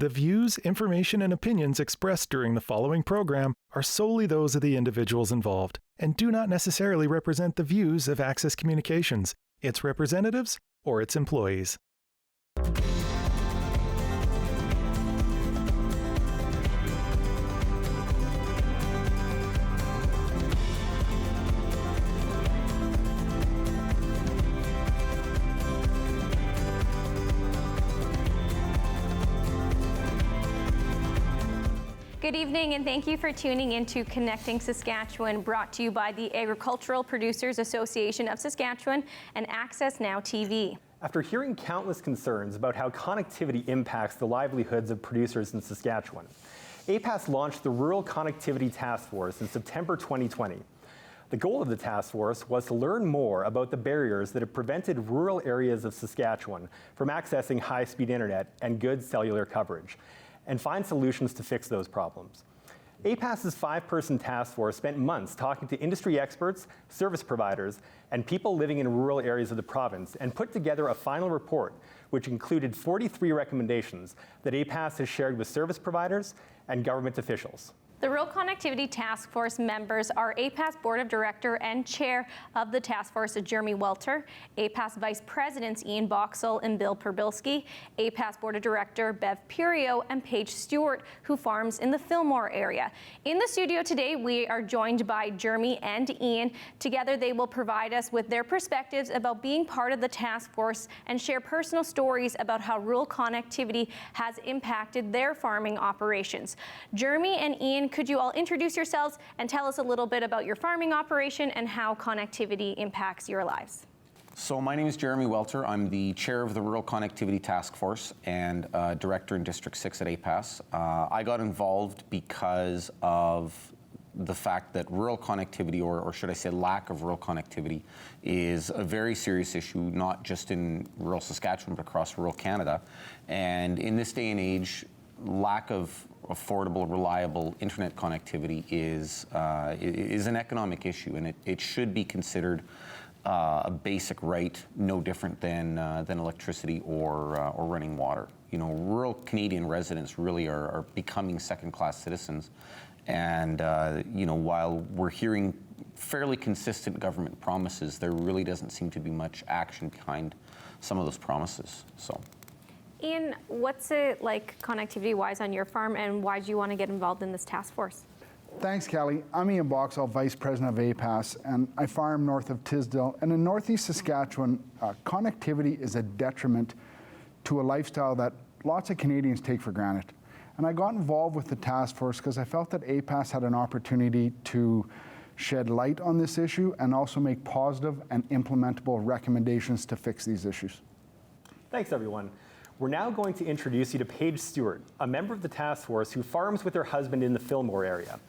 The views, information, and opinions expressed during the following program are solely those of the individuals involved and do not necessarily represent the views of Access Communications, its representatives, or its employees. Good evening, and thank you for tuning in to Connecting Saskatchewan, brought to you by the Agricultural Producers Association of Saskatchewan and AccessNow TV. After hearing countless concerns about how connectivity impacts the livelihoods of producers in Saskatchewan, APAS launched the Rural Connectivity Task Force in September 2020. The goal of the task force was to learn more about the barriers that have prevented rural areas of Saskatchewan from accessing high-speed internet and good cellular coverage, and find solutions to fix those problems. APAS's 5-person task force spent months talking to industry experts, service providers, and people living in rural areas of the province, and put together a final report which included 43 recommendations that APAS has shared with service providers and government officials. The Rural Connectivity Task Force members are APAS Board of Director and Chair of the Task Force, Jeremy Welter, APAS Vice Presidents Ian Boxall and Bill Perbilski, APAS Board of Director Bev Purio, and Paige Stewart, who farms in the Fillmore area. In the studio today, we are joined by Jeremy and Ian. Together, they will provide us with their perspectives about being part of the task force and share personal stories about how rural connectivity has impacted their farming operations. Jeremy and Ian, could you all introduce yourselves and tell us a little bit about your farming operation and how connectivity impacts your lives? So my name is Jeremy Welter. I'm the chair of the Rural Connectivity Task Force and director in District 6 at APAS. I got involved because of the fact that rural connectivity, or should I say lack of rural connectivity, is a very serious issue, not just in rural Saskatchewan, but across rural Canada. And in this day and age, lack of affordable, reliable internet connectivity is an economic issue, and it should be considered a basic right, no different than electricity or running water. You know, rural Canadian residents really are becoming second-class citizens, and you know, while we're hearing fairly consistent government promises, there really doesn't seem to be much action behind some of those promises. So. Ian, what's it like connectivity-wise on your farm, and why do you want to get involved in this task force? Thanks, Kelly. I'm Ian Boxall, Vice President of APAS, and I farm north of Tisdale. And in Northeast Saskatchewan, connectivity is a detriment to a lifestyle that lots of Canadians take for granted. And I got involved with the task force because I felt that APAS had an opportunity to shed light on this issue and also make positive and implementable recommendations to fix these issues. Thanks, everyone. We're now going to introduce you to Paige Stewart, a member of the task force who farms with her husband in the Fillmore area.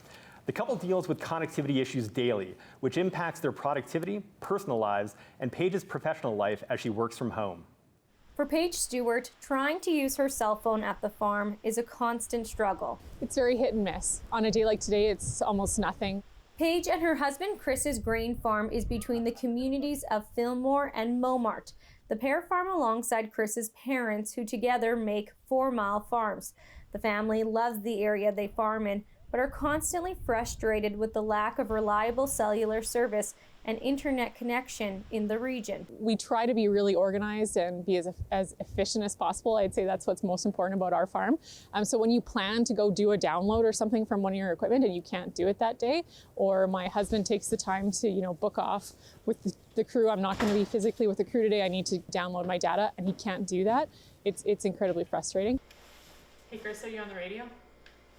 The couple deals with connectivity issues daily, which impacts their productivity, personal lives, and Paige's professional life as she works from home. For Paige Stewart, trying to use her cell phone at the farm is a constant struggle. It's very hit and miss. On a day like today, it's almost nothing. Paige and her husband Chris's grain farm is between the communities of Fillmore and Momart. The pair farm alongside Chris's parents, who together make 4-mile farms. The family loves the area they farm in, but are constantly frustrated with the lack of reliable cellular service and internet connection in the region. We try to be really organized and be as efficient as possible. I'd say that's what's most important about our farm. So when you plan to go do a download or something from one of your equipment and you can't do it that day, or my husband takes the time to book off with the crew, I'm not going to be physically with the crew today, I need to download my data, and he can't do that, it's incredibly frustrating. Hey Chris, are you on the radio?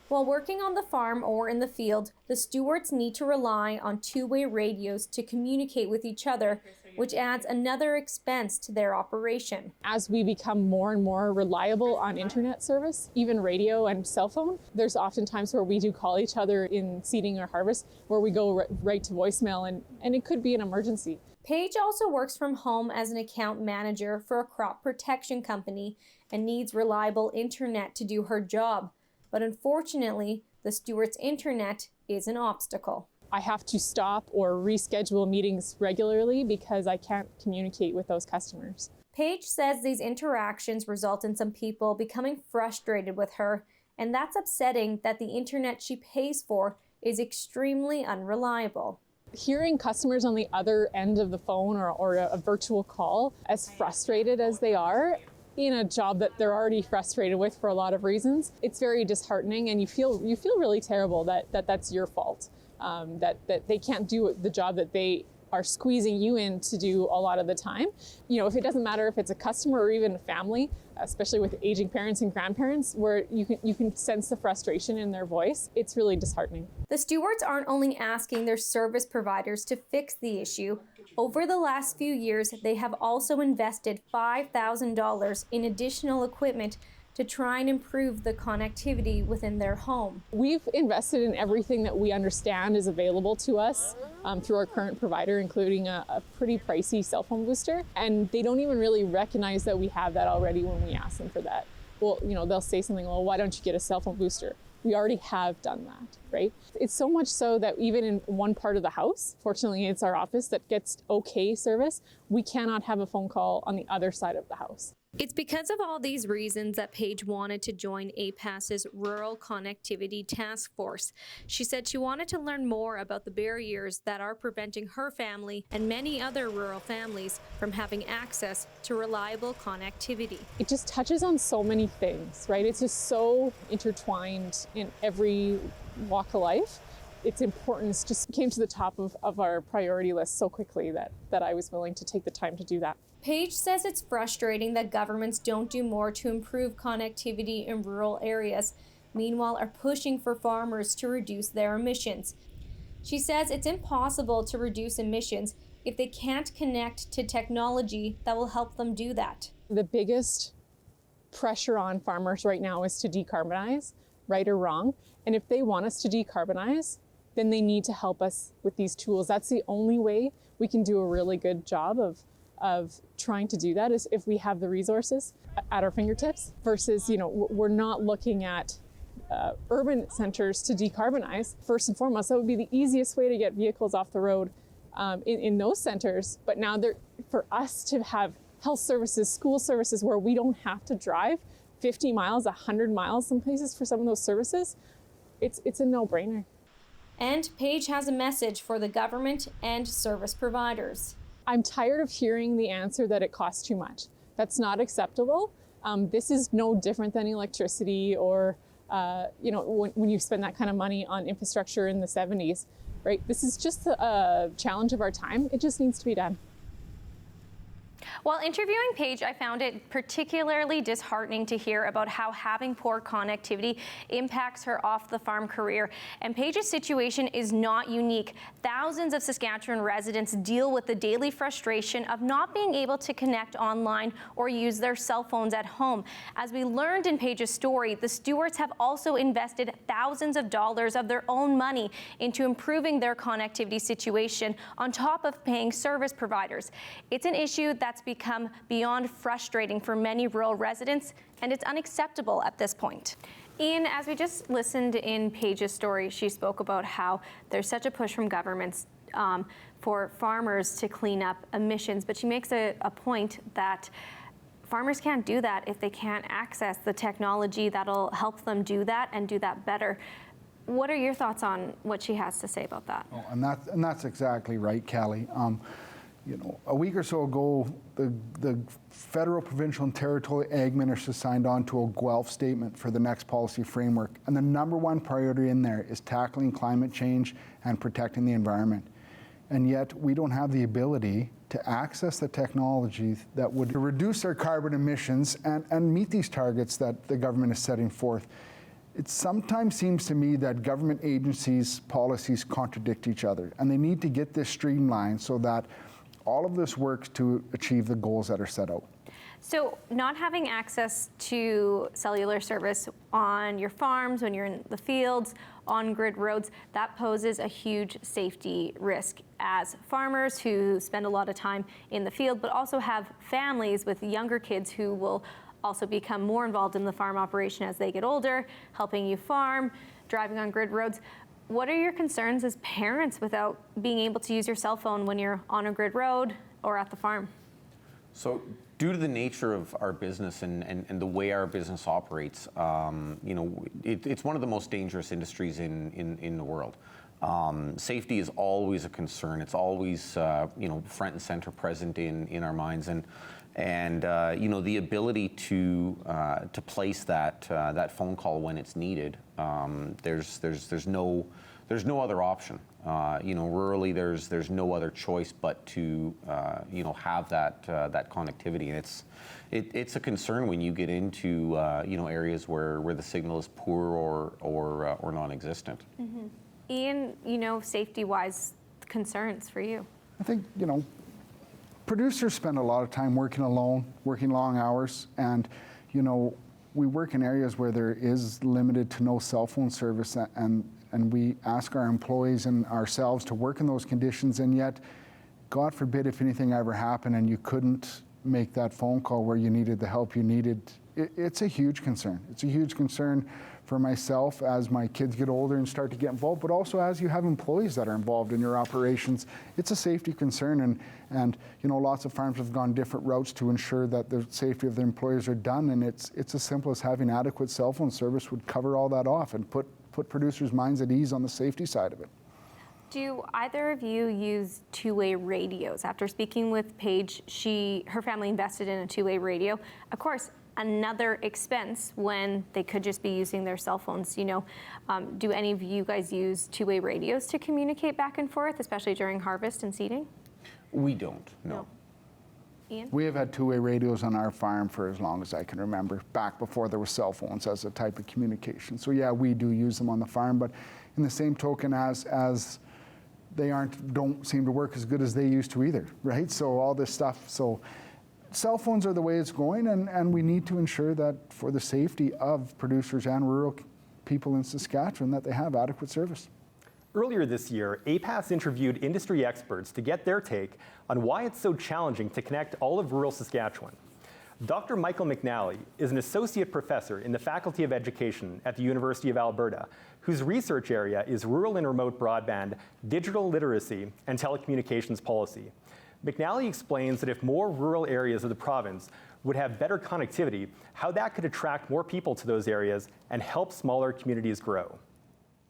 While working on the farm or in the field, the Stewarts need to rely on two-way radios to communicate with each other, which adds another expense to their operation. As we become more and more reliable on internet service, even radio and cell phone, there's often times where we do call each other in seeding or harvest where we go right to voicemail, and it could be an emergency. Paige also works from home as an account manager for a crop protection company and needs reliable internet to do her job. But unfortunately, the Stewart's internet is an obstacle. I have to stop or reschedule meetings regularly because I can't communicate with those customers. Paige says these interactions result in some people becoming frustrated with her, and that's upsetting that the internet she pays for is extremely unreliable. Hearing customers on the other end of the phone or a virtual call as frustrated as they are in a job that they're already frustrated with for a lot of reasons, it's very disheartening, and you feel really terrible that that's your fault, that they can't do the job that they are squeezing you in to do a lot of the time. You know, if it doesn't matter if it's a customer or even a family, especially with aging parents and grandparents, where you can sense the frustration in their voice, it's really disheartening. The Stewarts aren't only asking their service providers to fix the issue. Over the last few years, they have also invested $5,000 in additional equipment to try and improve the connectivity within their home. We've invested in everything that we understand is available to us through our current provider, including a pretty pricey cell phone booster. And they don't even really recognize that we have that already when we ask them for that. Well, you know, they'll say something, well, why don't you get a cell phone booster? We already have done that, right? It's so much so that even in one part of the house, fortunately it's our office that gets okay service, we cannot have a phone call on the other side of the house. It's because of all these reasons that Paige wanted to join APAS's Rural Connectivity Task Force. She said she wanted to learn more about the barriers that are preventing her family and many other rural families from having access to reliable connectivity. It just touches on so many things, right? It's just so intertwined in every walk of life. Its importance just came to the top of our priority list so quickly that I was willing to take the time to do that. Paige says it's frustrating that governments don't do more to improve connectivity in rural areas, meanwhile are pushing for farmers to reduce their emissions. She says it's impossible to reduce emissions if they can't connect to technology that will help them do that. The biggest pressure on farmers right now is to decarbonize, right or wrong. And if they want us to decarbonize, then they need to help us with these tools. That's the only way we can do a really good job of trying to do that, is if we have the resources at our fingertips versus, you know, we're not looking at urban centers to decarbonize. First and foremost, that would be the easiest way to get vehicles off the road in those centers. But now for us to have health services, school services where we don't have to drive 50 miles, 100 miles some places for some of those services, it's a no-brainer. And Paige has a message for the government and service providers. I'm tired of hearing the answer that it costs too much. That's not acceptable. This is no different than electricity or, you know, when you spend that kind of money on infrastructure in the 70s, right? This is just a challenge of our time. It just needs to be done. While interviewing Paige, I found it particularly disheartening to hear about how having poor connectivity impacts her off-the-farm career. And Paige's situation is not unique. Thousands of Saskatchewan residents deal with the daily frustration of not being able to connect online or use their cell phones at home. As we learned in Paige's story, the Stewarts have also invested thousands of dollars of their own money into improving their connectivity situation on top of paying service providers. It's an issue that's become beyond frustrating for many rural residents, and it's unacceptable at this point. Ian, as we just listened in Paige's story, she spoke about how there's such a push from governments for farmers to clean up emissions, but she makes a point that farmers can't do that if they can't access the technology that'll help them do that and do that better. What are your thoughts on what she has to say about that? Oh, and that's exactly right, Callie. You know, a week or so ago, the federal, provincial, and territorial ag ministers signed on to a Guelph statement for the next policy framework. And the number one priority in there is tackling climate change and protecting the environment. And yet we don't have the ability to access the technology that would reduce our carbon emissions and meet these targets that the government is setting forth. It sometimes seems to me that government agencies' policies contradict each other, and they need to get this streamlined so that all of this works to achieve the goals that are set out. So not having access to cellular service on your farms, when you're in the fields, on grid roads, that poses a huge safety risk as farmers who spend a lot of time in the field, but also have families with younger kids who will also become more involved in the farm operation as they get older, helping you farm, driving on grid roads. What are your concerns as parents without being able to use your cell phone when you're on a grid road or at the farm? So Due to the nature of our business and the way our business operates, it's one of the most dangerous industries in the world. Safety is always a concern. It's always front and center, present in our minds, and the ability to place that phone call when it's needed. There's no other option. Rurally, there's no other choice but to have that connectivity, and it's a concern when you get into areas where the signal is poor or non-existent. Mm-hmm. Ian, safety-wise concerns for you? I think, producers spend a lot of time working alone, working long hours, and, we work in areas where there is limited to no cell phone service, and we ask our employees and ourselves to work in those conditions, and yet, God forbid if anything ever happened and you couldn't make that phone call where you needed the help you needed, it's a huge concern. It's a huge concern for myself as my kids get older and start to get involved, but also as you have employees that are involved in your operations. It's a safety concern, and lots of farms have gone different routes to ensure that the safety of their employees are done, and it's as simple as having adequate cell phone service would cover all that off and put producers' minds at ease on the safety side of it. Do either of you use two-way radios? After speaking with Paige, her family invested in a two-way radio. Of course, another expense when they could just be using their cell phones. Do any of you guys use two-way radios to communicate back and forth, especially during harvest and seeding? We don't, no. Ian? We have had two-way radios on our farm for as long as I can remember, back before there were cell phones as a type of communication. So yeah, we do use them on the farm, but in the same token as they don't seem to work as good as they used to either, right? So all this stuff, cell phones are the way it's going, and we need to ensure that for the safety of producers and rural people in Saskatchewan that they have adequate service. Earlier this year, APAS interviewed industry experts to get their take on why it's so challenging to connect all of rural Saskatchewan. Dr. Michael McNally is an associate professor in the Faculty of Education at the University of Alberta, whose research area is rural and remote broadband, digital literacy, and telecommunications policy. McNally explains that if more rural areas of the province would have better connectivity, how that could attract more people to those areas and help smaller communities grow.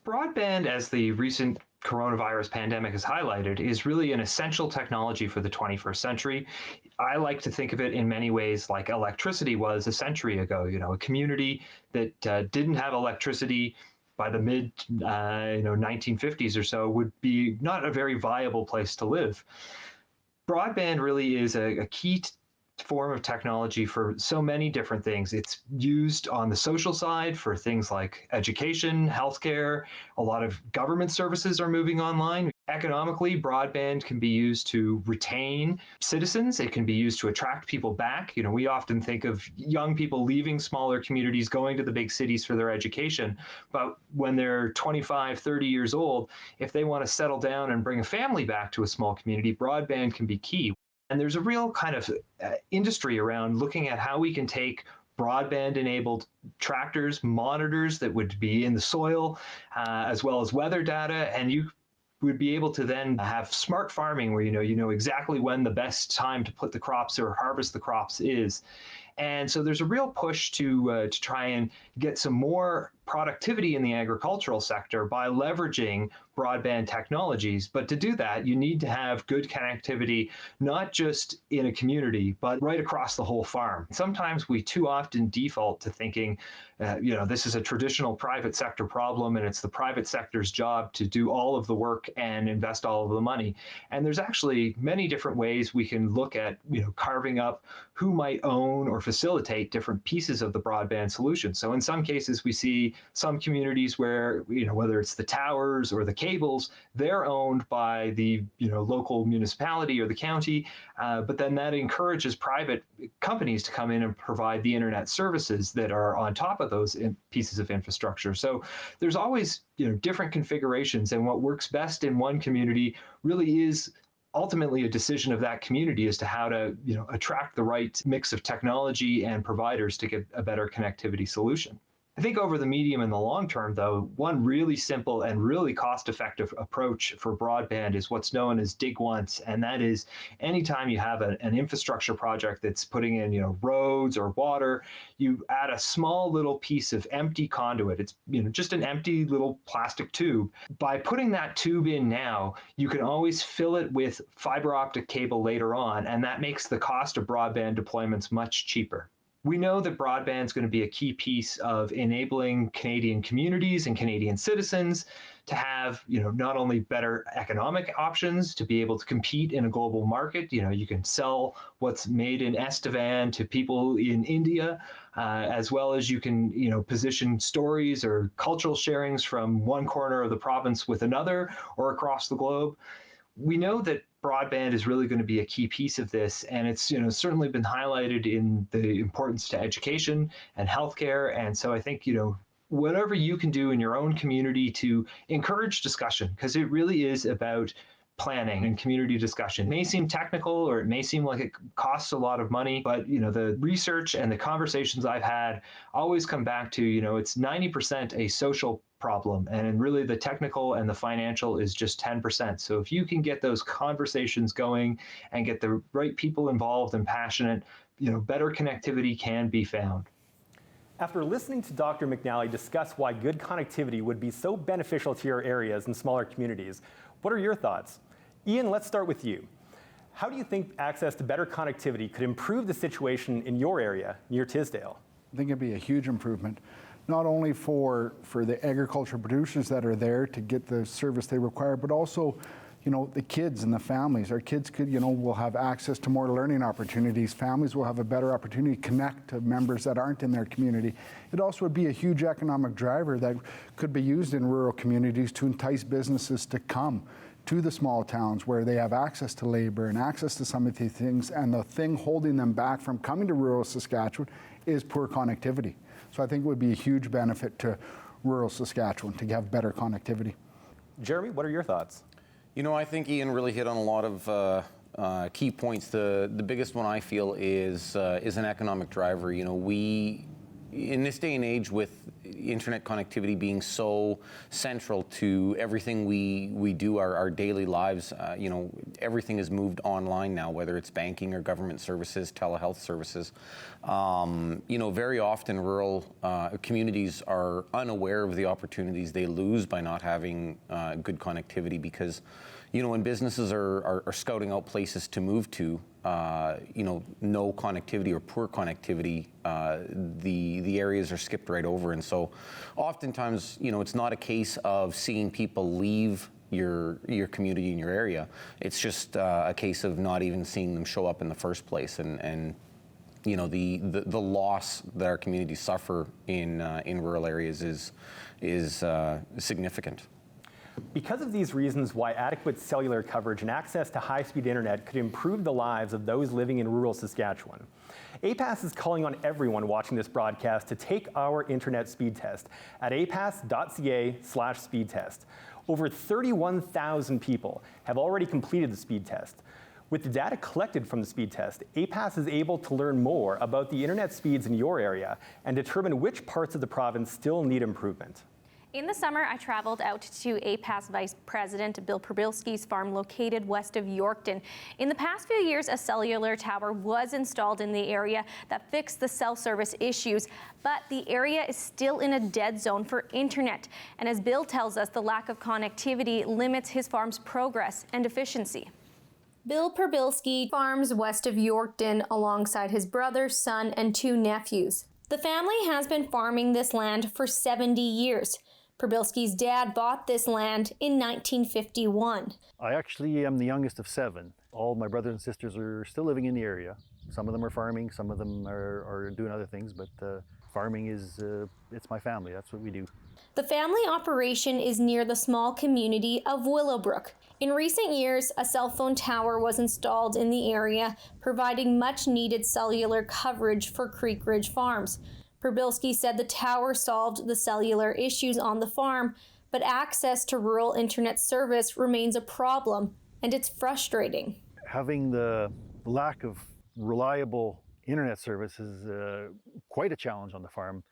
Broadband, as the recent coronavirus pandemic has highlighted, is really an essential technology for the 21st century. I like to think of it in many ways like electricity was a century ago. A community that didn't have electricity by the mid 1950s or so would be not a very viable place to live. Broadband really is a key form of technology for so many different things. It's used on the social side for things like education, healthcare. A lot of government services are moving online. Economically, broadband can be used to retain citizens. It can be used to attract people back. We often think of young people leaving smaller communities, going to the big cities for their education. But when they're 25, 30 years old, if they want to settle down and bring a family back to a small community, broadband can be key. And there's a real kind of industry around looking at how we can take broadband-enabled tractors, monitors that would be in the soil, as well as weather data, and you would be able to then have smart farming where you know exactly when the best time to put the crops or harvest the crops is. And so there's a real push to try and get some more productivity in the agricultural sector by leveraging broadband technologies. But to do that, you need to have good connectivity, not just in a community, but right across the whole farm. Sometimes we too often default to thinking, this is a traditional private sector problem and it's the private sector's job to do all of the work and invest all of the money. And there's actually many different ways we can look at, carving up who might own or facilitate different pieces of the broadband solution. So in some cases, we see some communities where, whether it's the towers or the cables, they're owned by the, local municipality or the county, but then that encourages private companies to come in and provide the internet services that are on top of those pieces of infrastructure. So there's always, different configurations, and what works best in one community really is ultimately a decision of that community as to how to, attract the right mix of technology and providers to get a better connectivity solution. I think over the medium and the long term, though, one really simple and really cost-effective approach for broadband is what's known as dig once, and that is anytime you have an infrastructure project that's putting in, roads or water, you add a small little piece of empty conduit. It's just an empty little plastic tube. By putting that tube in now, you can always fill it with fiber optic cable later on, and that makes the cost of broadband deployments much cheaper. We know that broadband is going to be a key piece of enabling Canadian communities and Canadian citizens to have, not only better economic options to be able to compete in a global market. You can sell what's made in Estevan to people in India, as well as you can, position stories or cultural sharings from one corner of the province with another or across the globe. We know that broadband is really going to be a key piece of this, and it's certainly been highlighted in the importance to education and healthcare. And so I think whatever you can do in your own community to encourage discussion, because it really is about planning and community discussion. It may seem technical, or it may seem like it costs a lot of money, but the research and the conversations I've had always come back to it's 90% a social problem, and really the technical and the financial is just 10%. So if you can get those conversations going and get the right people involved and passionate, better connectivity can be found. After listening to Dr. McNally discuss why good connectivity would be so beneficial to your areas and smaller communities, what are your thoughts? Ian, let's start with you. How do you think access to better connectivity could improve the situation in your area near Tisdale? I think it'd be a huge improvement, not only for the agriculture producers that are there to get the service they require, but also, the kids and the families. Our kids will have access to more learning opportunities. Families will have a better opportunity to connect to members that aren't in their community. It also would be a huge economic driver that could be used in rural communities to entice businesses to come to the small towns where they have access to labor and access to some of these things. And the thing holding them back from coming to rural Saskatchewan is poor connectivity. So I think it would be a huge benefit to rural Saskatchewan to have better connectivity. Jeremy, what are your thoughts? I think Ian really hit on a lot of key points. The biggest one I feel is an economic driver. We, in this day and age, with internet connectivity being so central to everything we do, our daily lives, everything is moved online now, whether it's banking or government services, telehealth services. Very often rural communities are unaware of the opportunities they lose by not having good connectivity, because when businesses are scouting out places to move to, no connectivity or poor connectivity, the areas are skipped right over. And so oftentimes, it's not a case of seeing people leave your community in your area. It's just a case of not even seeing them show up in the first place. And the loss that our communities suffer in rural areas is significant. Because of these reasons why adequate cellular coverage and access to high-speed internet could improve the lives of those living in rural Saskatchewan, APAS is calling on everyone watching this broadcast to take our internet speed test at apas.ca/speedtest. Over 31,000 people have already completed the speed test. With the data collected from the speed test, APAS is able to learn more about the internet speeds in your area and determine which parts of the province still need improvement. In the summer, I traveled out to APAS Vice President Bill Perbilski's farm located west of Yorkton. In the past few years, a cellular tower was installed in the area that fixed the cell service issues, but the area is still in a dead zone for internet. And as Bill tells us, the lack of connectivity limits his farm's progress and efficiency. Bill Perbilski farms west of Yorkton alongside his brother, son, and 2 nephews. The family has been farming this land for 70 years. Perbilski's dad bought this land in 1951. I actually am the youngest of 7. All my brothers and sisters are still living in the area. Some of them are farming, some of them are doing other things, but farming is, it's my family, that's what we do. The family operation is near the small community of Willowbrook. In recent years, a cell phone tower was installed in the area, providing much needed cellular coverage for Creek Ridge Farms. Perbilski said the tower solved the cellular issues on the farm, but access to rural internet service remains a problem, and it's frustrating. Having the lack of reliable internet service is quite a challenge on the farm.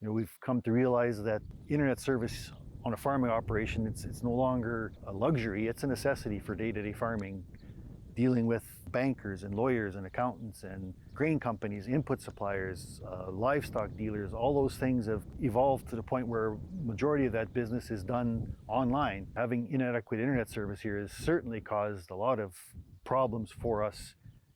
We've come to realize that internet service on a farming operation, it's no longer a luxury, it's a necessity for day-to-day farming, dealing with bankers and lawyers and accountants and grain companies, input suppliers, livestock dealers. All those things have evolved to the point where majority of that business is done online. Having inadequate internet service here has certainly caused a lot of problems for us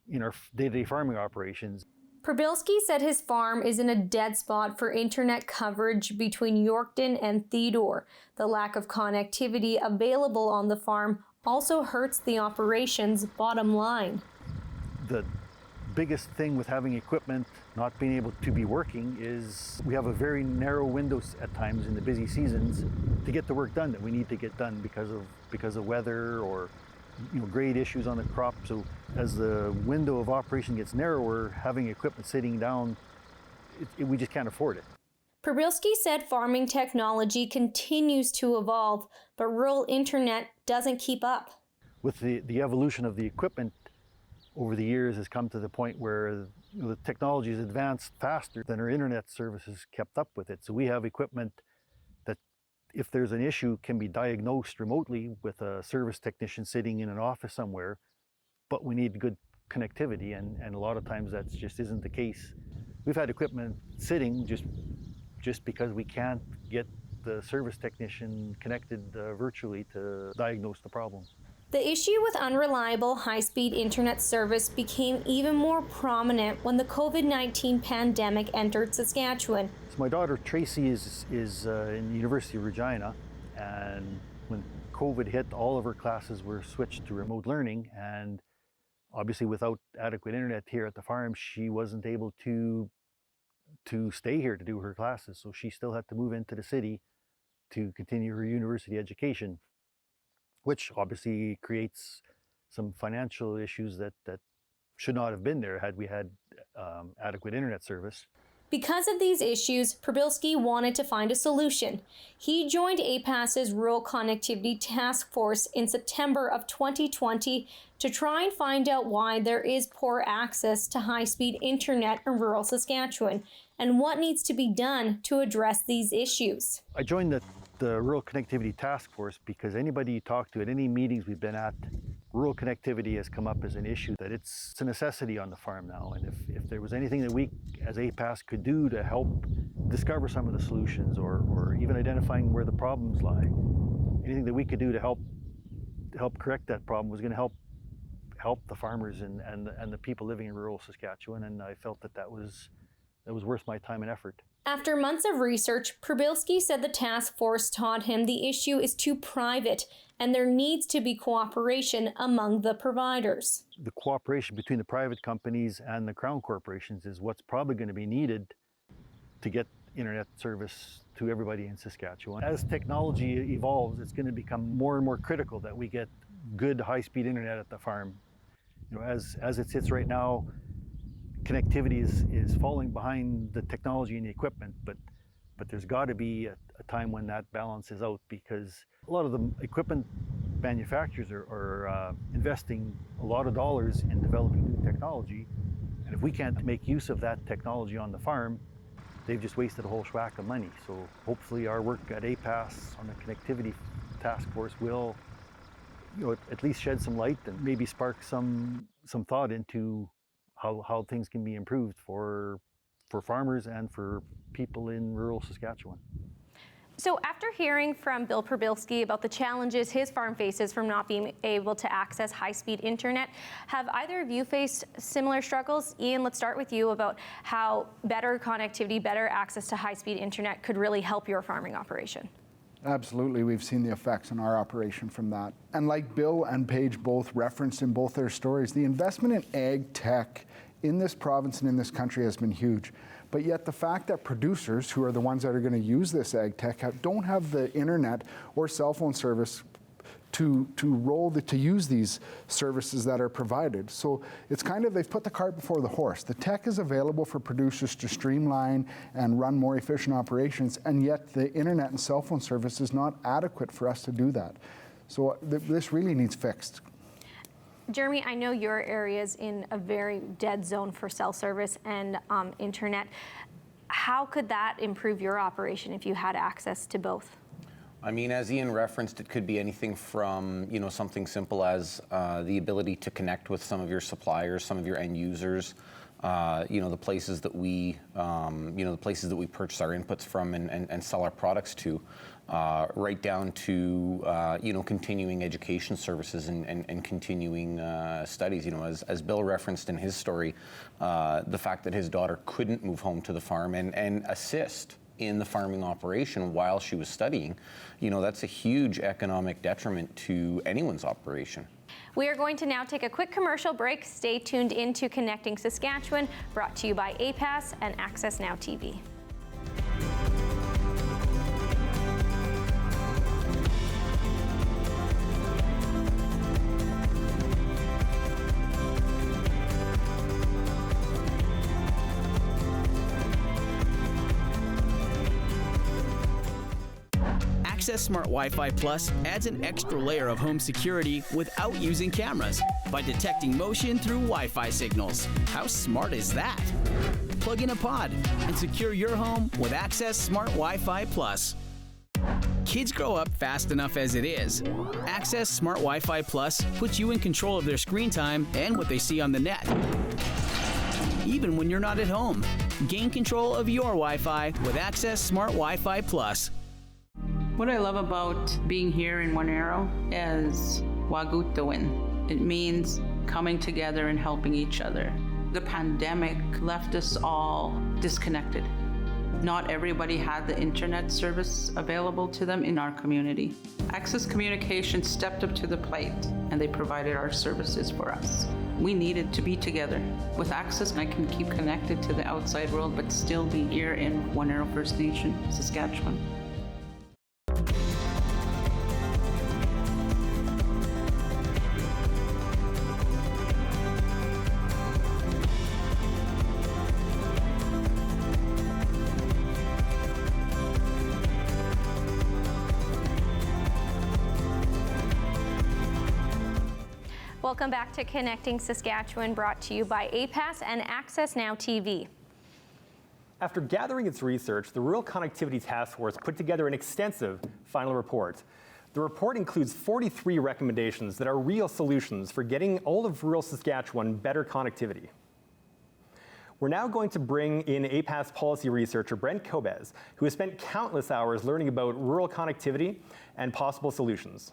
in our day-to-day farming operations. Przybylski said his farm is in a dead spot for internet coverage between Yorkton and Theodore. The lack of connectivity available on the farm also hurts the operation's bottom line. The biggest thing with having equipment not being able to be working is we have a very narrow window at times in the busy seasons to get the work done that we need to get done because of weather or grade issues on the crop. So as the window of operation gets narrower, having equipment sitting down, we just can't afford it. Przybylski said farming technology continues to evolve, but rural internet doesn't keep up. With the evolution of the equipment over the years has come to the point where the technology has advanced faster than our internet services kept up with it. So we have equipment that, if there's an issue, can be diagnosed remotely with a service technician sitting in an office somewhere, but we need good connectivity, and a lot of times that just isn't the case. We've had equipment sitting just because we can't get the service technician connected virtually to diagnose the problem. The issue with unreliable high-speed internet service became even more prominent when the COVID-19 pandemic entered Saskatchewan. So my daughter Tracy is in the University of Regina, and when COVID hit, all of her classes were switched to remote learning, and obviously without adequate internet here at the farm, she wasn't able to stay here to do her classes, so she still had to move into the city to continue her university education, which obviously creates some financial issues that should not have been there had we had adequate internet service. Because of these issues, Przybylski wanted to find a solution. He joined APAS's Rural Connectivity Task Force in September of 2020 to try and find out why there is poor access to high-speed internet in rural Saskatchewan and what needs to be done to address these issues. I joined the Rural Connectivity Task Force because anybody you talk to at any meetings we've been at, rural connectivity has come up as an issue, that it's a necessity on the farm now. And if there was anything that we as APAS could do to help discover some of the solutions or even identifying where the problems lie, anything that we could do to help correct that problem was going to help the farmers and the people living in rural Saskatchewan. And I felt that was worth my time and effort. After months of research, Przybylski said the task force taught him the issue is too private and there needs to be cooperation among the providers. The cooperation between the private companies and the Crown corporations is what's probably going to be needed to get internet service to everybody in Saskatchewan. As technology evolves, it's going to become more and more critical that we get good high-speed internet at the farm. As it sits right now, connectivity is falling behind the technology and the equipment, but there's got to be a time when that balances out, because a lot of the equipment manufacturers are investing a lot of dollars in developing new technology, and if we can't make use of that technology on the farm, they've just wasted a whole schwack of money. So hopefully our work at APAS on the connectivity task force will at least shed some light and maybe spark some thought into how things can be improved for farmers and for people in rural Saskatchewan. So after hearing from Bill Przybylski about the challenges his farm faces from not being able to access high-speed internet, have either of you faced similar struggles? Ian, let's start with you about how better connectivity, better access to high-speed internet could really help your farming operation. Absolutely, we've seen the effects in our operation from that. And like Bill and Paige both referenced in both their stories, the investment in ag tech in this province and in this country has been huge. But yet the fact that producers, who are the ones that are going to use this ag tech, don't have the internet or cell phone service to use these services that are provided. So it's kind of, they've put the cart before the horse. The tech is available for producers to streamline and run more efficient operations, and yet the internet and cell phone service is not adequate for us to do that. So this really needs fixed. Jeremy, I know your area is in a very dead zone for cell service and internet. How could that improve your operation if you had access to both? I mean, as Ian referenced, it could be anything from, something simple as the ability to connect with some of your suppliers, some of your end users, the places that we, purchase our inputs from and sell our products to, right down to, continuing education services and continuing studies. As Bill referenced in his story, the fact that his daughter couldn't move home to the farm and assist in the farming operation while she was studying, that's a huge economic detriment to anyone's operation. We are going to now take a quick commercial break. Stay tuned into Connecting Saskatchewan, brought to you by APAS and AccessNow TV. Access Smart Wi-Fi Plus adds an extra layer of home security without using cameras by detecting motion through Wi-Fi signals. How smart is that? Plug in a pod and secure your home with Access Smart Wi-Fi Plus. Kids grow up fast enough as it is. Access Smart Wi-Fi Plus puts you in control of their screen time and what they see on the net, even when you're not at home. Gain control of your Wi-Fi with Access Smart Wi-Fi Plus. What I love about being here in One Arrow is Wagutawin. It means coming together and helping each other. The pandemic left us all disconnected. Not everybody had the internet service available to them in our community. Access Communications stepped up to the plate and they provided our services for us. We needed to be together. With Access, I can keep connected to the outside world but still be here in One Arrow First Nation, Saskatchewan. Welcome back to Connecting Saskatchewan, brought to you by APAS and AccessNow TV. After gathering its research, the Rural Connectivity Task Force put together an extensive final report. The report includes 43 recommendations that are real solutions for getting all of rural Saskatchewan better connectivity. We're now going to bring in APAS policy researcher Brent Kobes, who has spent countless hours learning about rural connectivity and possible solutions.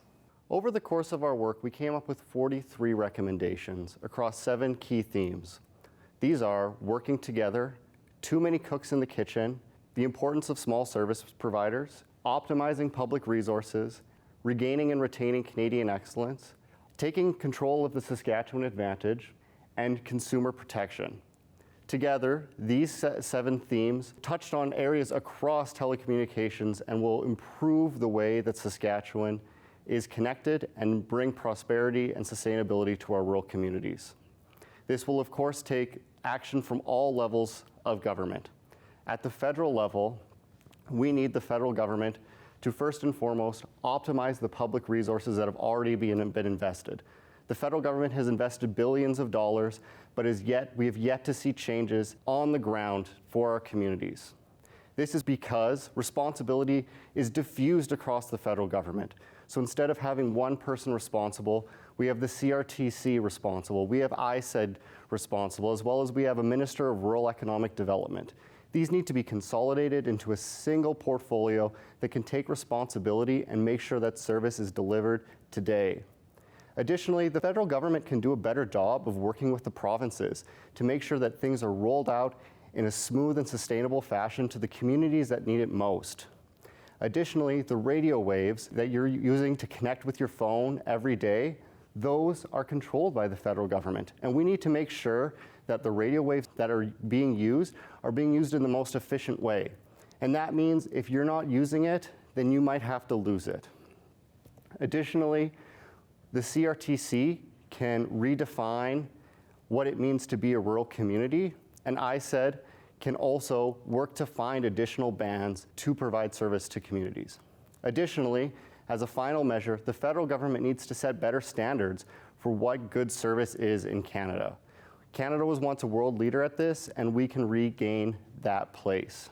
Over the course of our work, we came up with 43 recommendations across 7 key themes. These are working together, too many cooks in the kitchen, the importance of small service providers, optimizing public resources, regaining and retaining Canadian excellence, taking control of the Saskatchewan advantage, and consumer protection. Together, these 7 themes touched on areas across telecommunications and will improve the way that Saskatchewan is connected and bring prosperity and sustainability to our rural communities. This will, of course, take action from all levels of government. At the federal level, we need the federal government to first and foremost optimize the public resources that have already been invested. The federal government has invested billions of dollars, but we have yet to see changes on the ground for our communities. This is because responsibility is diffused across the federal government. So instead of having one person responsible, we have the CRTC responsible, we have ISED responsible, as well as we have a Minister of Rural Economic Development. These need to be consolidated into a single portfolio that can take responsibility and make sure that service is delivered today. Additionally, the federal government can do a better job of working with the provinces to make sure that things are rolled out in a smooth and sustainable fashion to the communities that need it most. Additionally, the radio waves that you're using to connect with your phone every day, those are controlled by the federal government. And we need to make sure that the radio waves that are being used in the most efficient way. And that means if you're not using it, then you might have to lose it. Additionally, the CRTC can redefine what it means to be a rural community, and ISED can also work to find additional bands to provide service to communities. Additionally, as a final measure, the federal government needs to set better standards for what good service is in Canada. Canada was once a world leader at this, and we can regain that place.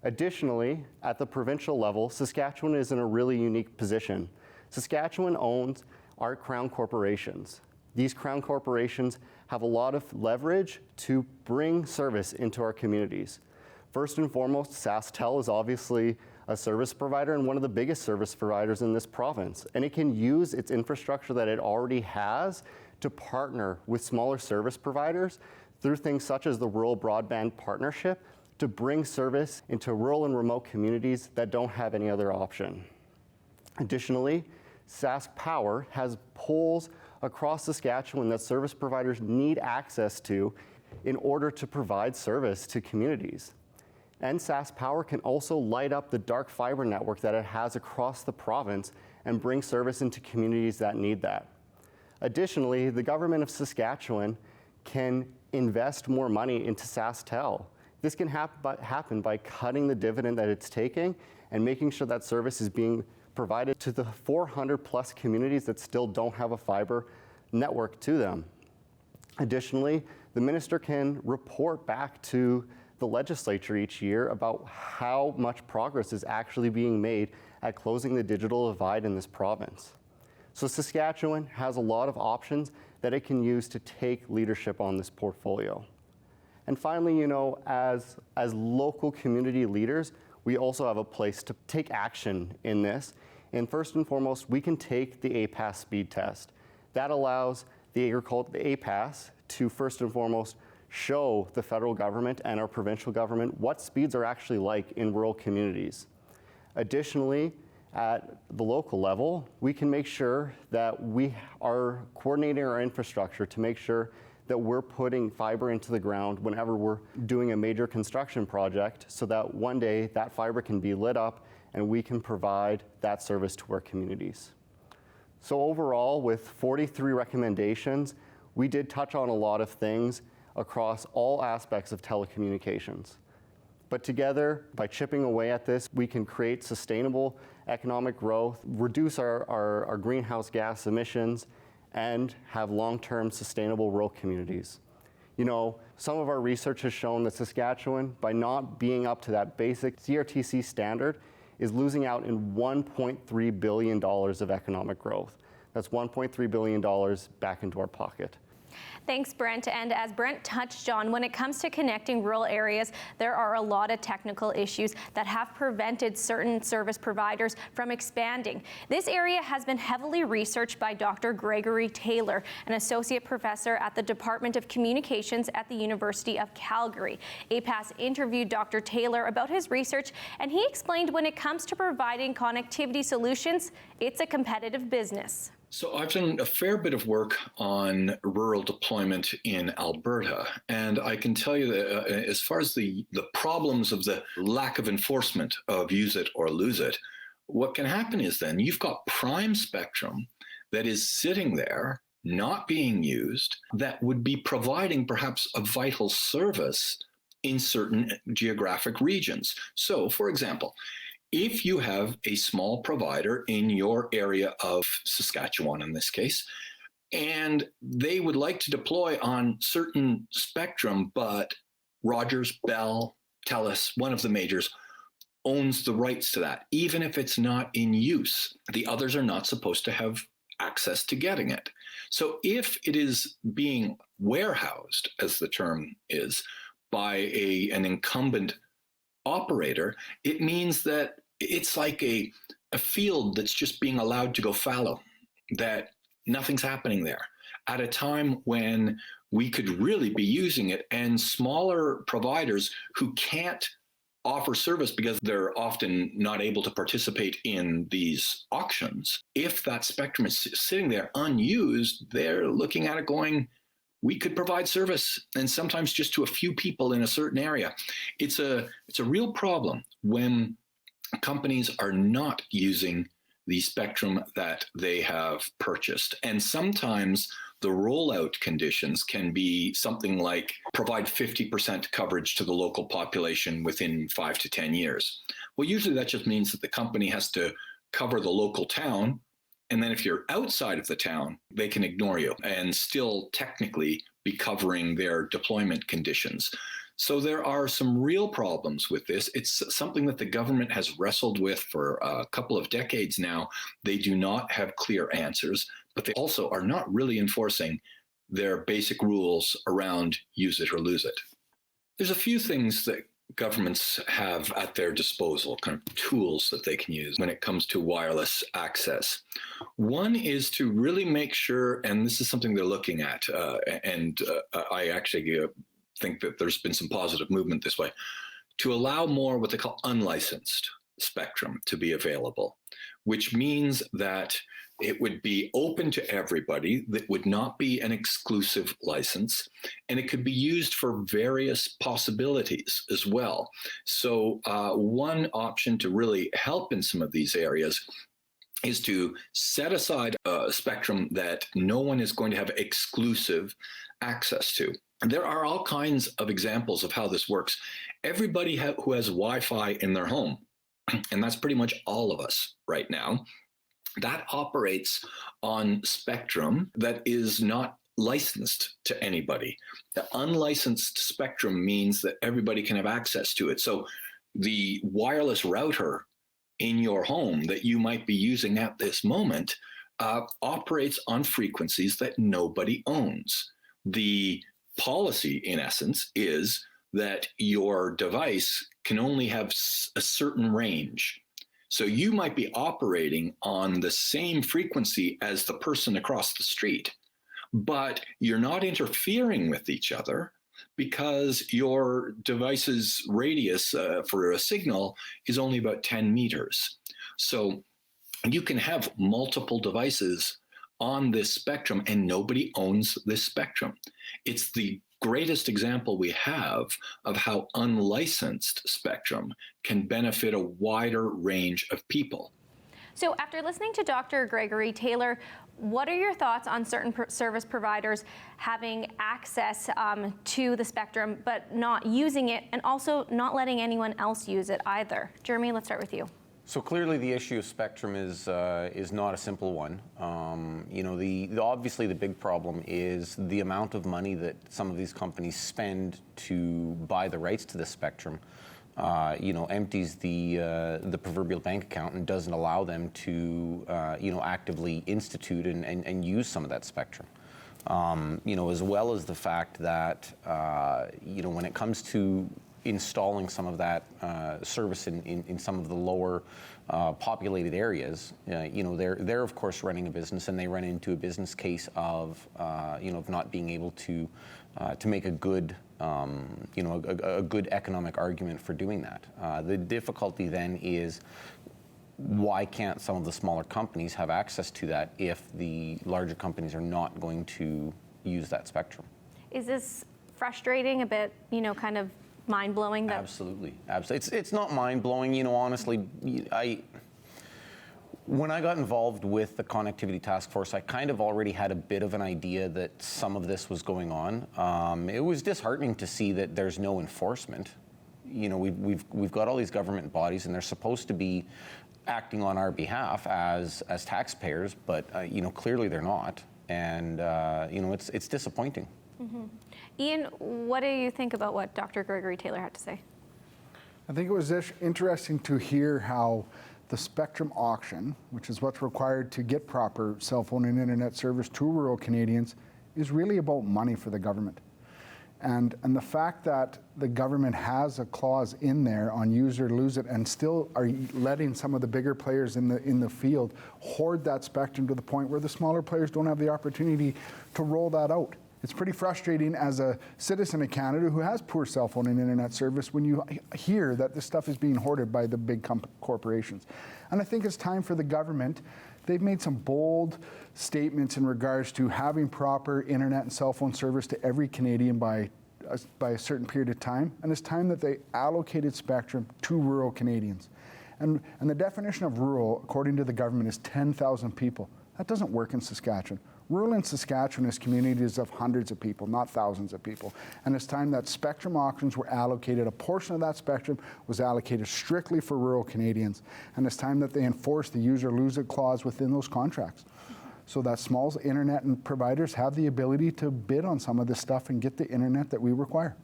Additionally, at the provincial level, Saskatchewan is in a really unique position. Saskatchewan owns our crown corporations. These crown corporations have a lot of leverage to bring service into our communities. First and foremost, SaskTel is obviously a service provider and one of the biggest service providers in this province. And it can use its infrastructure that it already has to partner with smaller service providers through things such as the Rural Broadband Partnership to bring service into rural and remote communities that don't have any other option. Additionally, Sask Power has poles across Saskatchewan that service providers need access to in order to provide service to communities. And Sask Power can also light up the dark fiber network that it has across the province and bring service into communities that need that. Additionally, the government of Saskatchewan can invest more money into SaskTel. This can happen by cutting the dividend that it's taking and making sure that service is being provided to the 400 plus communities that still don't have a fiber network to them. Additionally, the minister can report back to the legislature each year about how much progress is actually being made at closing the digital divide in this province. So Saskatchewan has a lot of options that it can use to take leadership on this portfolio. And finally, you know, as local community leaders, we also have a place to take action in this. And first and foremost, we can take the APAS speed test. That allows the APAS to first and foremost show the federal government and our provincial government what speeds are actually like in rural communities. Additionally, at the local level, we can make sure that we are coordinating our infrastructure to make sure that we're putting fiber into the ground whenever we're doing a major construction project so that one day that fiber can be lit up and we can provide that service to our communities. So overall, with 43 recommendations, we did touch on a lot of things across all aspects of telecommunications. But together, by chipping away at this, we can create sustainable economic growth, reduce our greenhouse gas emissions, and have long-term sustainable rural communities. You know, some of our research has shown that Saskatchewan, by not being up to that basic CRTC standard, is losing out in $1.3 billion of economic growth. That's $1.3 billion back into our pocket. Thanks, Brent. And as Brent touched on, when it comes to connecting rural areas, there are a lot of technical issues that have prevented certain service providers from expanding. This area has been heavily researched by Dr. Gregory Taylor, an associate professor at the Department of Communications at the University of Calgary. APAS interviewed Dr. Taylor about his research, and he explained when it comes to providing connectivity solutions, it's a competitive business. So I've done a fair bit of work on rural deployment in Alberta, and I can tell you that as far as the problems of the lack of enforcement of use it or lose it, what can happen is then you've got prime spectrum that is sitting there, not being used, that would be providing perhaps a vital service in certain geographic regions. So, for example, if you have a small provider in your area of Saskatchewan, in this case, and they would like to deploy on certain spectrum, but Rogers, Bell, TELUS, one of the majors, owns the rights to that, even if it's not in use. The others are not supposed to have access to getting it. So if it is being warehoused, as the term is, by an incumbent operator, it means that it's like a field that's just being allowed to go fallow, that nothing's happening there at a time when we could really be using it. And smaller providers who can't offer service because they're often not able to participate in these auctions, if that spectrum is sitting there unused, they're looking at it going, we could provide service, and sometimes just to a few people in a certain area. It's a real problem when companies are not using the spectrum that they have purchased. And sometimes the rollout conditions can be something like provide 50% coverage to the local population within 5 to 10 years. Well, usually that just means that the company has to cover the local town. And then if you're outside of the town, they can ignore you and still technically be covering their deployment conditions. So there are some real problems with this. It's something that the government has wrestled with for a couple of decades now. They do not have clear answers, but they also are not really enforcing their basic rules around use it or lose it. There's a few things that governments have at their disposal, kind of tools that they can use when it comes to wireless access. One is to really make sure, and this is something they're looking at, I actually think that there's been some positive movement this way, to allow more what they call unlicensed spectrum to be available, which means that it would be open to everybody, that would not be an exclusive license, and it could be used for various possibilities as well. So one option to really help in some of these areas is to set aside a spectrum that no one is going to have exclusive access to. And there are all kinds of examples of how this works. Everybody who has Wi-Fi in their home, and that's pretty much all of us right now, that operates on spectrum that is not licensed to anybody. The unlicensed spectrum means that everybody can have access to it. So the wireless router in your home that you might be using at this moment operates on frequencies that nobody owns. The policy, in essence, is that your device can only have a certain range. So you might be operating on the same frequency as the person across the street, but you're not interfering with each other because your device's radius for a signal is only about 10 meters. So you can have multiple devices on this spectrum and nobody owns this spectrum. It's the greatest example we have of how unlicensed spectrum can benefit a wider range of people. So after listening to Dr. Gregory Taylor, what are your thoughts on certain service providers having access to the spectrum but not using it, and also not letting anyone else use it either? Jeremy, let's start with you. So clearly the issue of spectrum is not a simple one. Obviously the big problem is the amount of money that some of these companies spend to buy the rights to the spectrum. Empties the proverbial bank account and doesn't allow them to actively institute and use some of that spectrum. As well as the fact that when it comes to installing some of that service in some of the lower populated areas, they're of course running a business, and they run into a business case of not being able to make a good a good economic argument for doing that. The difficulty then is, why can't some of the smaller companies have access to that if the larger companies are not going to use that spectrum? Is this frustrating, a bit, kind of mind-blowing? Absolutely. It's not mind-blowing, honestly. When I got involved with the Connectivity Task Force, I kind of already had a bit of an idea that some of this was going on. It was disheartening to see that there's no enforcement. We've got all these government bodies, and they're supposed to be acting on our behalf as taxpayers, but clearly they're not, and it's disappointing. Mm-hmm. Ian, what do you think about what Dr. Gregory Taylor had to say? I think it was interesting to hear how the spectrum auction, which is what's required to get proper cell phone and internet service to rural Canadians, is really about money for the government. And the fact that the government has a clause in there on use or lose it, and still are letting some of the bigger players in the field hoard that spectrum to the point where the smaller players don't have the opportunity to roll that out. It's pretty frustrating as a citizen of Canada who has poor cell phone and internet service when you hear that this stuff is being hoarded by the big corporations. And I think it's time for the government. They've made some bold statements in regards to having proper internet and cell phone service to every Canadian by a certain period of time. And it's time that they allocated spectrum to rural Canadians. And the definition of rural, according to the government, is 10,000 people. That doesn't work in Saskatchewan. Rural in Saskatchewan is communities of hundreds of people, not thousands of people. And it's time that spectrum auctions were allocated. A portion of that spectrum was allocated strictly for rural Canadians. And it's time that they enforce the use or lose it clause within those contracts. so that small internet and providers have the ability to bid on some of this stuff and get the internet that we require.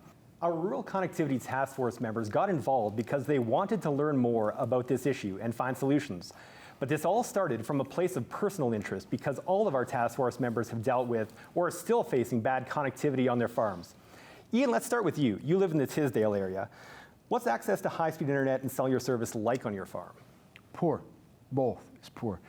Our Rural Connectivity Task Force members got involved because they wanted to learn more about this issue and find solutions. But this all started from a place of personal interest because all of our task force members have dealt with or are still facing bad connectivity on their farms. Ian, let's start with you. You live in the Tisdale area. What's access to high-speed internet and cellular service like on your farm? Poor. Both is poor.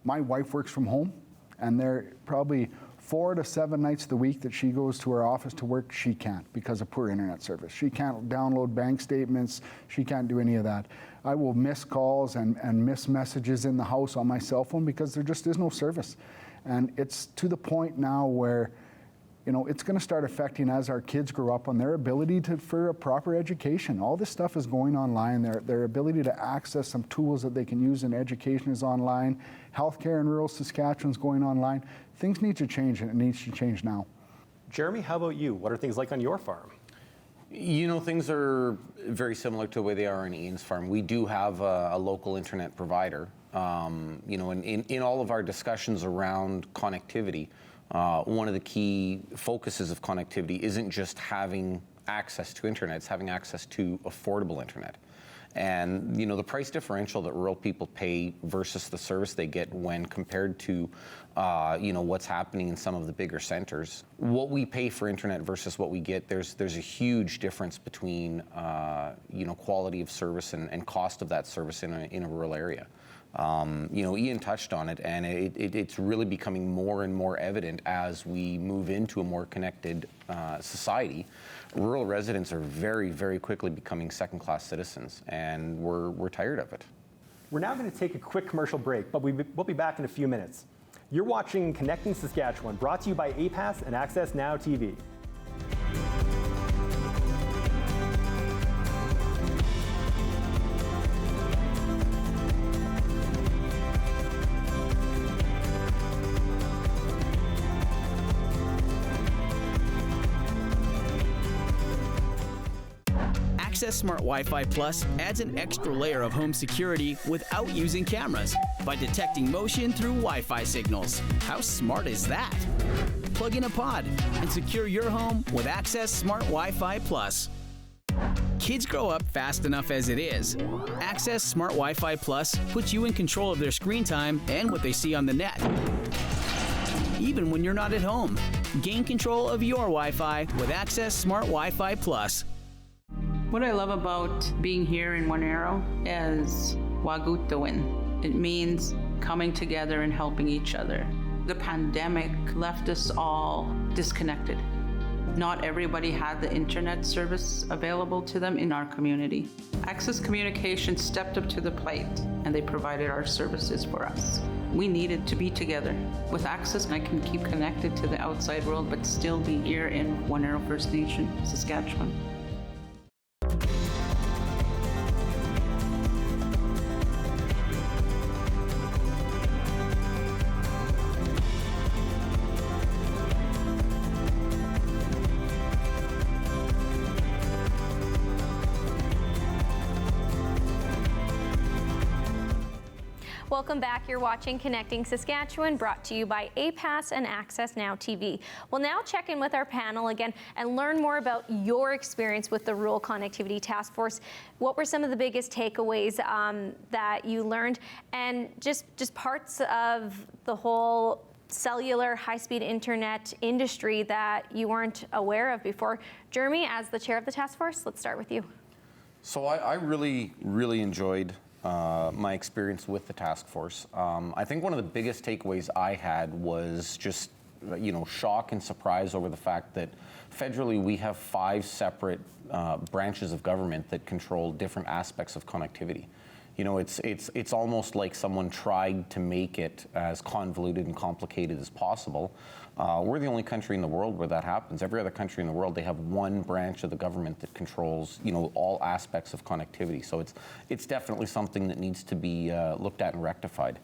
My wife works from home, and there are probably 4 to 7 nights of the week that she goes to her office to work, she can't because of poor internet service. She can't download bank statements. She can't do any of that. I will miss calls and miss messages in the house on my cell phone because there just is no service. And it's to the point now where, you know, it's going to start affecting as our kids grow up on their ability for a proper education. All this stuff is going online. Their ability to access some tools that they can use in education is online. Healthcare in rural Saskatchewan is going online. Things need to change, and it needs to change now. Jeremy, how about you? What are things like on your farm? You know, things are very similar to the way they are on Ian's farm. We do have a local internet provider. You know, in all of our discussions around connectivity, one of the key focuses of connectivity isn't just having access to internet, it's having access to affordable internet. And, you know, the price differential that rural people pay versus the service they get when compared to, you know, what's happening in some of the bigger centers. What we pay for internet versus what we get, there's a huge difference between, you know, quality of service and cost of that service in a rural area. You know, Ian touched on it, and it's really becoming more and more evident as we move into a more connected society. Rural residents are very, very quickly becoming second-class citizens, and we're tired of it. We're now going to take a quick commercial break, but we'll be back in a few minutes. You're watching Connecting Saskatchewan, brought to you by APAS and AccessNow TV. Access Smart Wi-Fi Plus adds an extra layer of home security without using cameras by detecting motion through Wi-Fi signals. How smart is that? Plug in a pod and secure your home with Access Smart Wi-Fi Plus. Kids grow up fast enough as it is. Access Smart Wi-Fi Plus puts you in control of their screen time and what they see on the net. Even when you're not at home, gain control of your Wi-Fi with Access Smart Wi-Fi Plus. What I love about being here in One Arrow is Wagut the Win. It means coming together and helping each other. The pandemic left us all disconnected. Not everybody had the internet service available to them in our community. Access Communications stepped up to the plate and they provided our services for us. We needed to be together. With Access, I can keep connected to the outside world but still be here in One Arrow First Nation, Saskatchewan. Welcome back. You're watching Connecting Saskatchewan, brought to you by APAS and AccessNow TV. We'll now check in with our panel again and learn more about your experience with the Rural Connectivity Task Force. What were some of the biggest takeaways that you learned, and just parts of the whole cellular high-speed internet industry that you weren't aware of before? Jeremy, as the chair of the task force, let's start with you. So I really, really enjoyed my experience with the task force. I think one of the biggest takeaways I had was just, you know, shock and surprise over the fact that federally we have 5 separate branches of government that control different aspects of connectivity. You know, it's almost like someone tried to make it as convoluted and complicated as possible. We're the only country in the world where that happens. Every other country in the world, they have one branch of the government that controls, you know, all aspects of connectivity. So it's definitely something that needs to be looked at and rectified.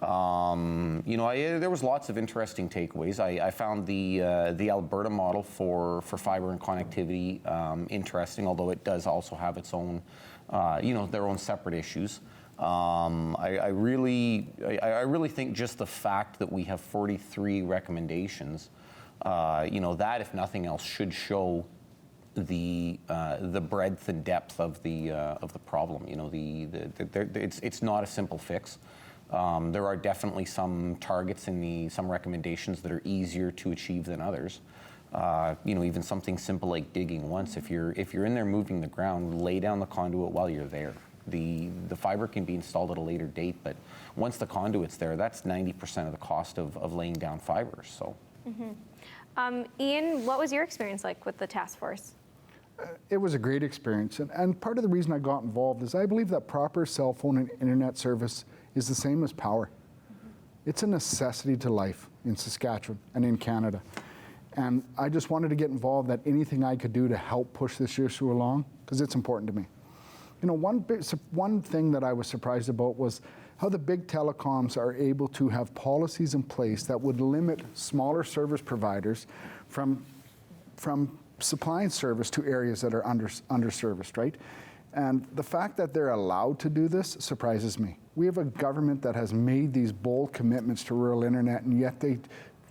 You know, there was lots of interesting takeaways. I found the Alberta model for fiber and connectivity interesting, although it does also have its own, you know, their own separate issues. I really think just the fact that we have 43 recommendations, that if nothing else should show the breadth and depth of the problem. It's not a simple fix. There are definitely some targets in some recommendations that are easier to achieve than others. Even something simple like digging once. If you're in there moving the ground, lay down the conduit while you're there. The fiber can be installed at a later date, but once the conduit's there, that's 90% of the cost of laying down fiber. So, Ian, what was your experience like with the task force? It was a great experience, and part of the reason I got involved is I believe that proper cell phone and internet service is the same as power. It's a necessity to life in Saskatchewan and in Canada. And I just wanted to get involved that anything I could do to help push this issue along, because it's important to me. One thing that I was surprised about was how the big telecoms are able to have policies in place that would limit smaller service providers from supplying service to areas that are underserviced, right? And the fact that they're allowed to do this surprises me. We have a government that has made these bold commitments to rural internet, and yet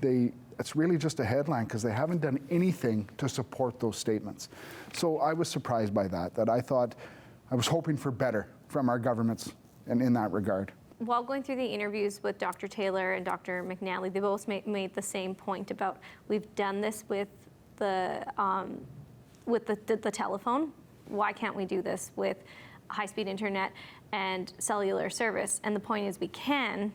it's really just a headline because they haven't done anything to support those statements. So I was surprised by that I was hoping for better from our governments in that regard. While going through the interviews with Dr. Taylor and Dr. McNally, they both made the same point about we've done this with the telephone. Why can't we do this with high-speed internet and cellular service? And the point is we can,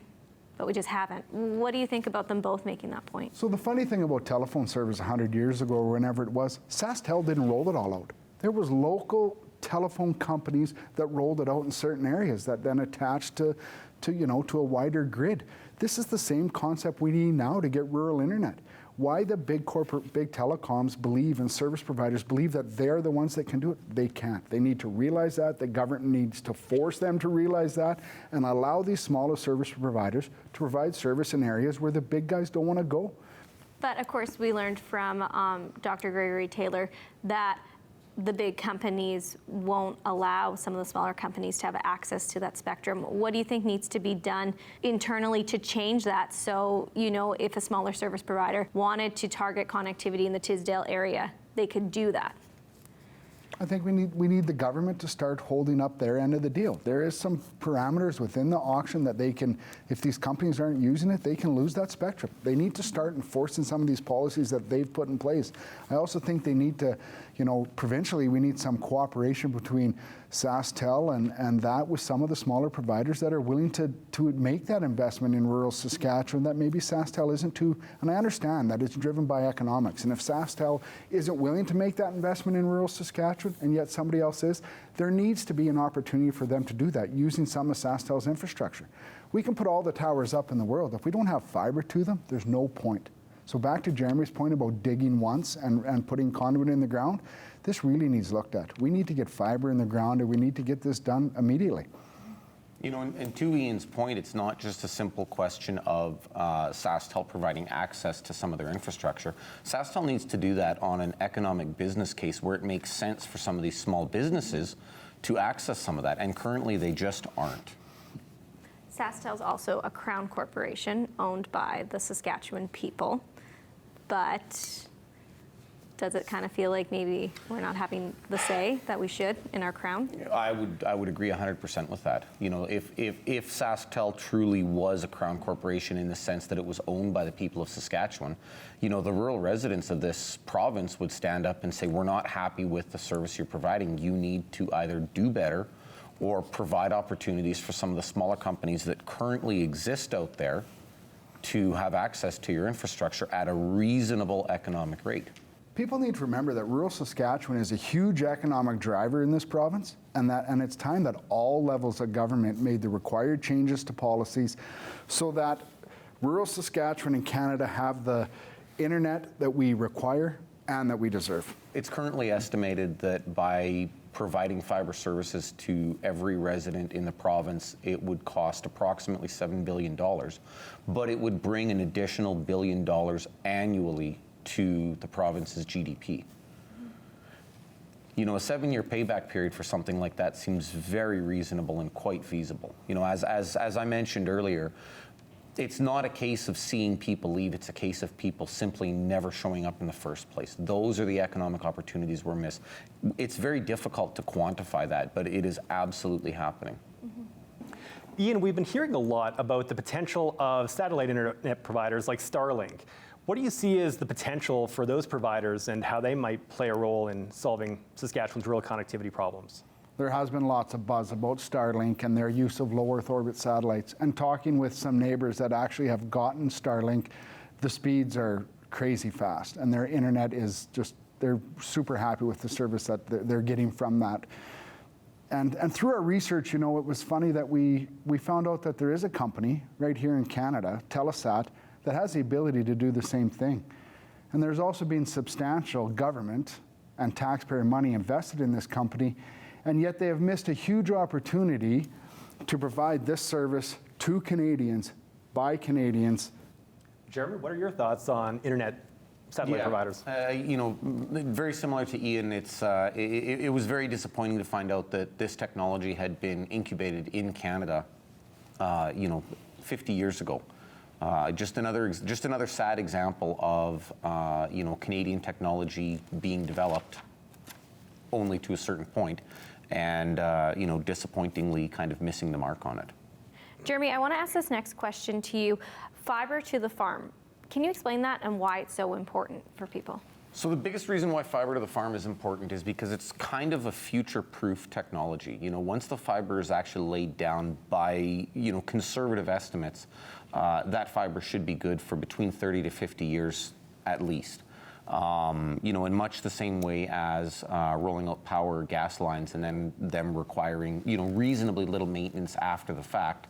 but we just haven't. What do you think about them both making that point? So the funny thing about telephone service 100 years ago, or whenever it was, SaskTel didn't roll it all out. There was local telephone companies that rolled it out in certain areas that then attached to a wider grid. This is the same concept we need now to get rural internet. Why the big telecoms believe and service providers believe that they're the ones that can do it, they can't. They need to realize that. The government needs to force them to realize that and allow these smaller service providers to provide service in areas where the big guys don't want to go. But of course, we learned from Dr. Gregory Taylor that the big companies won't allow some of the smaller companies to have access to that spectrum. What do you think needs to be done internally to change that? So, if a smaller service provider wanted to target connectivity in the Tisdale area, they could do that. I think we need the government to start holding up their end of the deal. There is some parameters within the auction that they can, if these companies aren't using it, they can lose that spectrum. They need to start enforcing some of these policies that they've put in place. I also think they need to, provincially, we need some cooperation between SaskTel and that with some of the smaller providers that are willing to make that investment in rural Saskatchewan that maybe SaskTel isn't too, and I understand that it's driven by economics. And if SaskTel isn't willing to make that investment in rural Saskatchewan and yet somebody else is, there needs to be an opportunity for them to do that using some of SaskTel's infrastructure. We can put all the towers up in the world. If we don't have fiber to them, there's no point. So back to Jeremy's point about digging once and putting conduit in the ground, this really needs looked at. We need to get fiber in the ground, and we need to get this done immediately. And to Ian's point, it's not just a simple question of SaskTel providing access to some of their infrastructure. SaskTel needs to do that on an economic business case where it makes sense for some of these small businesses to access some of that, and currently they just aren't. SaskTel is also a Crown corporation owned by the Saskatchewan people, but does it kind of feel like maybe we're not having the say that we should in our Crown? I would agree 100% with that. If SaskTel truly was a Crown corporation in the sense that it was owned by the people of Saskatchewan, the rural residents of this province would stand up and say, we're not happy with the service you're providing. You need to either do better or provide opportunities for some of the smaller companies that currently exist out there to have access to your infrastructure at a reasonable economic rate. People need to remember that rural Saskatchewan is a huge economic driver in this province, and it's time that all levels of government made the required changes to policies so that rural Saskatchewan and Canada have the internet that we require and that we deserve. It's currently estimated that by providing fiber services to every resident in the province, it would cost approximately $7 billion, but it would bring an additional $1 billion annually to the province's GDP. You know, a 7-year payback period for something like that seems very reasonable and quite feasible. You know, as I mentioned earlier, it's not a case of seeing people leave, it's a case of people simply never showing up in the first place. Those are the economic opportunities we're missed. It's very difficult to quantify that, but it is absolutely happening. Ian, we've been hearing a lot about the potential of satellite internet providers like Starlink. What do you see as the potential for those providers and how they might play a role in solving Saskatchewan's rural connectivity problems? There has been lots of buzz about Starlink and their use of low Earth orbit satellites. And talking with some neighbors that actually have gotten Starlink, the speeds are crazy fast and their internet is just, they're super happy with the service that they're getting from that. And through our research, you know, it was funny that we found out that there is a company right here in Canada, Telesat, that has the ability to do the same thing. And there's also been substantial government and taxpayer money invested in this company, and yet they have missed a huge opportunity to provide this service to Canadians, by Canadians. Jeremy, what are your thoughts on internet satellite providers? You know, very similar to Ian, it was very disappointing to find out that this technology had been incubated in Canada, you know, 50 years ago. Just another sad example of you know, Canadian technology being developed only to a certain point, and you know, disappointingly kind of missing the mark on it. Jeremy, I want to ask this next question to you. Fiber to the farm. Can you explain that and why it's so important for people? So the biggest reason why fiber to the farm is important is because it's kind of a future-proof technology. You know, once the fiber is actually laid down by, you know, conservative estimates, that fiber should be good for between 30 to 50 years at least. You know, in much the same way as rolling out power gas lines and then them requiring, you know, reasonably little maintenance after the fact.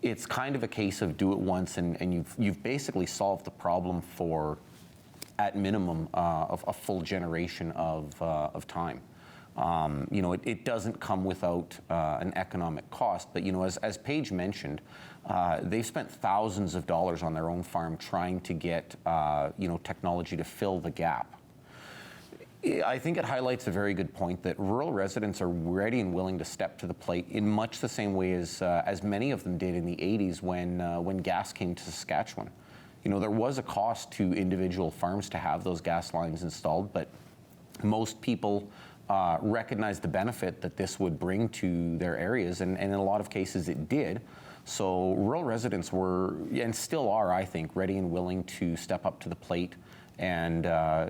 It's kind of a case of do it once and you've basically solved the problem for, at minimum, of a full generation of time. You know, it doesn't come without an economic cost, but you know, as Paige mentioned, they've spent thousands of dollars on their own farm trying to get you know, technology to fill the gap. I think it highlights a very good point that rural residents are ready and willing to step to the plate in much the same way as many of them did in the 80s when gas came to Saskatchewan. You know, there was a cost to individual farms to have those gas lines installed, but most people recognized the benefit that this would bring to their areas, and in a lot of cases it did. So rural residents were, and still are, I think, ready and willing to step up to the plate and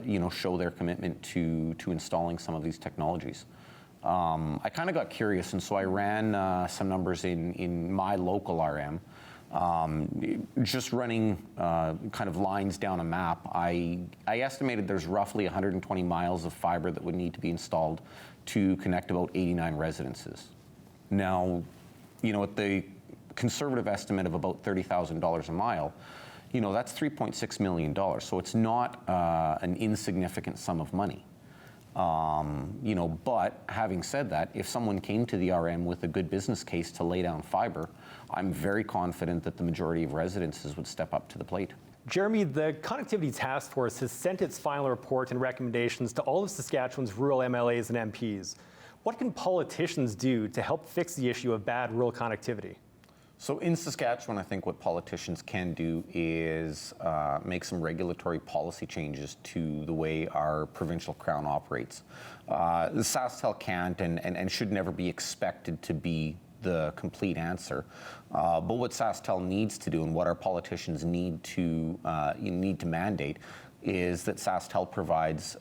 you know, show their commitment to installing some of these technologies. I kind of got curious, and so I ran some numbers in my local RM. Just running kind of lines down a map, I estimated there's roughly 120 miles of fiber that would need to be installed to connect about 89 residences. Now, you know, at the conservative estimate of about $30,000 a mile, you know, that's $3.6 million. So it's not an insignificant sum of money. You know, but having said that, if someone came to the RM with a good business case to lay down fiber, I'm very confident that the majority of residences would step up to the plate. Jeremy, the Connectivity Task Force has sent its final report and recommendations to all of Saskatchewan's rural MLAs and MPs. What can politicians do to help fix the issue of bad rural connectivity? So in Saskatchewan, I think what politicians can do is make some regulatory policy changes to the way our provincial crown operates. The SaskTel can't and should never be expected to be the complete answer. But what SaskTel needs to do and what our politicians need to mandate is that SaskTel provides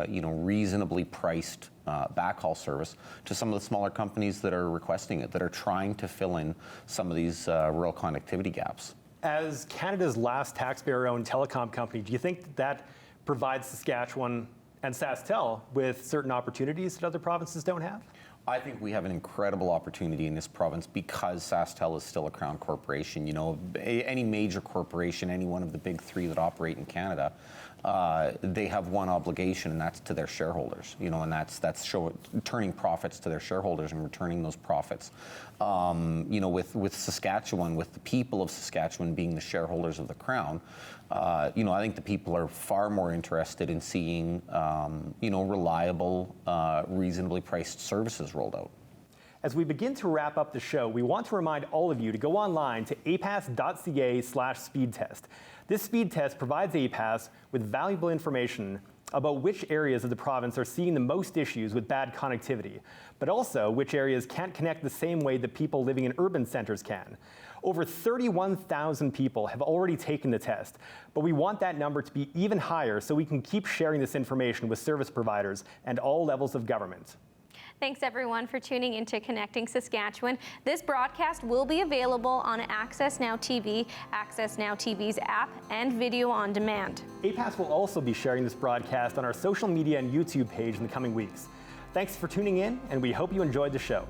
you know, reasonably priced backhaul service to some of the smaller companies that are requesting it, that are trying to fill in some of these rural connectivity gaps. As Canada's last taxpayer-owned telecom company, do you think that provides Saskatchewan and SaskTel with certain opportunities that other provinces don't have? I think we have an incredible opportunity in this province because SaskTel is still a crown corporation. You know, any major corporation, any one of the big three that operate in Canada, they have one obligation, and that's to their shareholders. And that's turning profits to their shareholders and returning those profits. With Saskatchewan, with the people of Saskatchewan being the shareholders of the Crown, I think the people are far more interested in seeing, reliable, reasonably priced services rolled out. As we begin to wrap up the show, we want to remind all of you to go online to apas.ca/speedtest. This speed test provides APAS with valuable information about which areas of the province are seeing the most issues with bad connectivity, but also which areas can't connect the same way that people living in urban centers can. Over 31,000 people have already taken the test, but we want that number to be even higher so we can keep sharing this information with service providers and all levels of government. Thanks everyone for tuning into Connecting Saskatchewan. This broadcast will be available on AccessNow TV, AccessNow TV's app, and video on demand. APAS will also be sharing this broadcast on our social media and YouTube page in the coming weeks. Thanks for tuning in, and we hope you enjoyed the show.